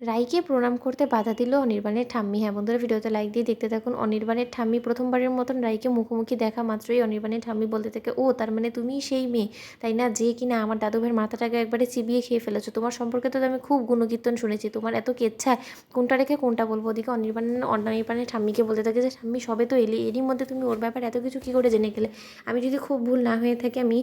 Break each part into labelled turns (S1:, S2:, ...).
S1: রাইকে প্রণাম করতে বাধা দিল অনির্বাণের ঠাম্মি। হ্যাঁ বন্ধুরা, ভিডিওতে লাইক দিয়ে দেখতে থাকুন। অনির্বাণের ঠাম্মি প্রথমবারের মতন রাইকে মুখোমুখি দেখা মাত্রই অনির্বাণের ঠাম্মি বলতে থাকে, ও তার মানে তুমিই সেই মেয়ে, তাই না, যে কিনা আমার দাদু ভাইয়ের মাথাটাকে একবারে চিবিয়ে খেয়ে ফেলেছো। তোমার সম্পর্কে তো আমি খুব গুণকীর্তন শুনেছি, তোমার এত কেচ্ছা, কোনটা রেখে কোনটা বলবো। ওদিকে অনির্বাণের ঠাম্মিকে বলতে থাকে যে, ঠাম্মি সবে তো এলি, এরই মধ্যে তুমি ওর ব্যাপারে এত কিছু কী করে জেনে গেলে। আমি যদি খুব ভুল না হয়ে থাকে, আমি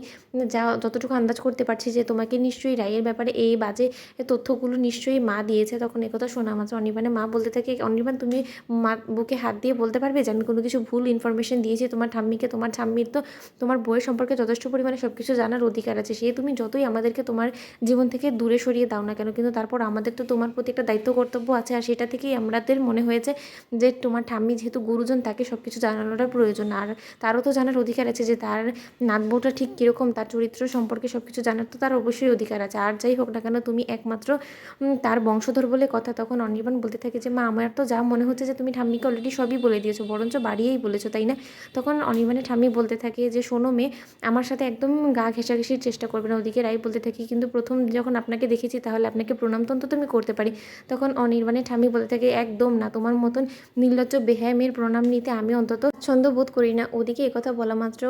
S1: যতটুকু আন্দাজ করতে পারছি যে তোমাকে নিশ্চয়ই রাইয়ের ব্যাপারে এই বাজে তথ্যগুলো নিশ্চয়ই মা দিয়েছে। তখন একথা শোনা মাত্র অনির্বাণের মা বলতে থাকে, অনির্বাণ তুমি মা বুকে হাত দিয়ে বলতে পারবে যে আমি কোনো কিছু ভুল ইনফরমেশন দিয়েছি তোমার ঠাম্মিকে। তোমার ঠাম্মির তো তোমার বইয়ের সম্পর্কে যথেষ্ট পরিমাণে সব কিছু জানার অধিকার আছে। সে তুমি যতই আমাদেরকে তোমার জীবন থেকে দূরে সরিয়ে দাও না কেন, কিন্তু তারপর আমাদের তো তোমার প্রতি একটা দায়িত্ব কর্তব্য আছে। আর সেটা থেকেই আমাদের মনে হয়েছে যে তোমার ঠাম্মি যেহেতু গুরুজন, তাকে সব কিছু জানানোটা প্রয়োজন। আর তারও তো জানার অধিকার আছে যে তার নাতবউটা ঠিক কীরকম, তার চরিত্র সম্পর্কে সব কিছু জানার তো তার অবশ্যই অধিকার আছে। আর যাই হোক না কেন, তুমি একমাত্র তার বংশধর বলে কথা। তখন অনির্বাণ বলতে থাকে যে, মা আমার তো যা মনে হচ্ছে যে তুমি ঠাম্মিকে অলরেডি সবই বলে দিয়েছো, বরঞ্চ বাড়িয়েই বলেছো, তাই না। তখন অনির্বাণের ঠাম্মি বলতে থাকে যে, শোনো মেয়ে, আমার সাথে একদম গা ঘেঁষাঘেঁষির চেষ্টা করবে না। ওদিকে রাই বলতে থাকি, কিন্তু প্রথম যখন আপনাকে দেখেছি তাহলে আপনাকে প্রণাম তো অন্তত তুমি করতে পারি। তখন অনির্বাণের ঠাম্মি বলতে থাকে, একদম না, তোমার মতন নির্লজ্জ বেহায়া মেয়ের প্রণাম নিতে আমি অন্তত ছন্দ বোধ করি না। ওদিকে একথা বলা মাত্র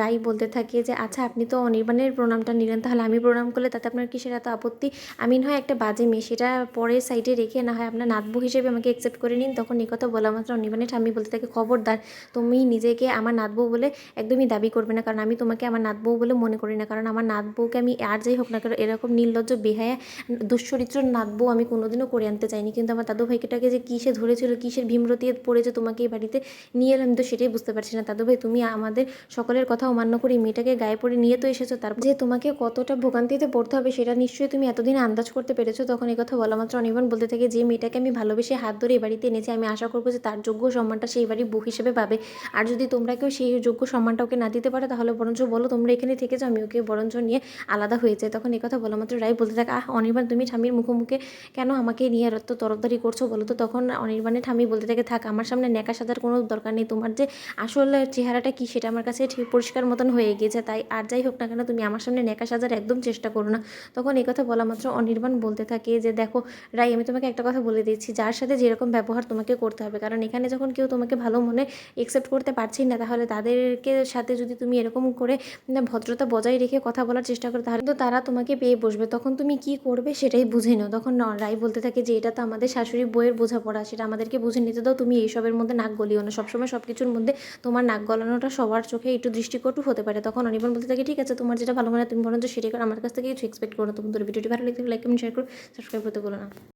S1: রাই বলতে থাকে যে, আচ্ছা আপনি তো অনির্বাণের প্রণামটা নিলেন, তাহলে আমি প্রণাম করলে তাতে আপনার কিসের এত আপত্তি। আমি না হয় একটা বাজে মেয়ে, সেটা পরের সাইডে রেখে না হয় আপনার নাতবউ হিসেবে আমাকে অ্যাকসেপ্ট করে নিন। তখন এই কথা বলা মাত্র অনির্বাণের ঠাম্মি বলতে থাকে, খবরদার তুমি নিজেকে আমার নাতবউ বলে একদমই দাবি করবে না, কারণ আমি তোমাকে আমার নাতবউ বলে মনে করি না। কারণ আমার নাতবউকে আমি আর যাই হোক না কেন এরকম নির্লজ্জ বেহায়া দুশ্চরিত্র নাতবউ আমি কোনোদিনও করে আনতে চাইনি। কিন্তু আমার দাদু ভাইকেটাকে যে কিসে ধরেছিল, কিসের ভীমরতিতে পড়েছে তোমাকে এই বাড়িতে নিয়ে এলাম, তো সেটাই বুঝতে পারছি না। দাদু ভাই, তুমি আমাদের সকলের কথা অমান্য করে মেয়েটাকে গায়ে পড়ে নিয়ে তো এসেছো, তারপর যে তোমাকে কতটা ভোগান্তিতে পড়তে হবে সেটা নিশ্চয়ই তুমি এতদিন আন্দাজ করতে পেরেছো। তখন এই কথা বলা মাত্র অনির্বাণ বলতে থাকে, যে মেয়েটাকে আমি ভালোবেসে হাত ধরে এই বাড়িতে এনেছি, আমি আশা করবো যে তার যোগ্য সম্মানটা সেই বাড়ির বউ হিসেবে পাবে। আর যদি তোমরা কেউ সেই যোগ্য সম্মানটা ওকে না দিতে পারো, তাহলে বরঞ্চ বলো তোমরা এখানে থেকে যাও, আমি ওকে বরঞ্চ নিয়ে আলাদা হয়ে যায়। তখন এই কথা বলা মাত্র রাই বলতে থাকে, অনির্বাণ তুমি ঠাম্মির মুখোমুখি কেন আমাকে নিয়ে এত তরফদারি করছো বলো তো। তখন অনির্বাণের ঠাম্মি বলতে থাকে, থাক আমার সামনে ন্যাকা সাজার কোনো দরকার নেই, তোমার যে আসল চেহারাটা কি সেটা আমার কাছে ঠিক পরিষ্কার মতন হয়ে গিয়েছে। তাই আর যাই হোক না কেন, তুমি আমার সামনে ন্যাকা সাজার একদম চেষ্টা করো না। তখন এই কথা বলা মাত্র অনির্বাণ বলতে থাকে যে, দেখো রাই, আমি তোমাকে একটা কথা বলে দিচ্ছি, যার সাথে যেরকম ব্যবহার তোমাকে করতে হবে, কারণ এখানে যখন কেউ তোমাকে ভালো মনে একসেপ্ট করতে পারছেই না, তাহলে তাদেরকে সাথে যদি তুমি এরকম করে ভদ্রতা বজায় রেখে কথা বলার চেষ্টা করো, তাহলে তো তারা তোমাকে পেয়ে বসবে। তখন তুমি কি করবে সেটাই বুঝে নাও। তখন রাই বলতে থাকে যে, এটা তো আমাদের শাশুড়ি বইয়ের বোঝাপড়া, সেটা আমাদেরকে বুঝে নিতে দাও, তুমি এইসবের মধ্যে নাক গলিও না। সবসময় সব কিছুর মধ্যে তোমার নাক গলানোটা সবার চোখে একটু দৃষ্টিকটু হতে পারে। তখন অনির্বাণ বলতে থাকে, ঠিক আছে, তোমার যেটা ভালো মনে হয় তুমি বরঞ্চ সেটাই করো, আমার কাছ থেকে কিছু এক্সপেক্ট করো না। তোমাদের ভিডিওটি ভালো লাগলে লাইক কমেন্ট শেয়ার করো, সাবস্ক্রাইব করতে বলো না।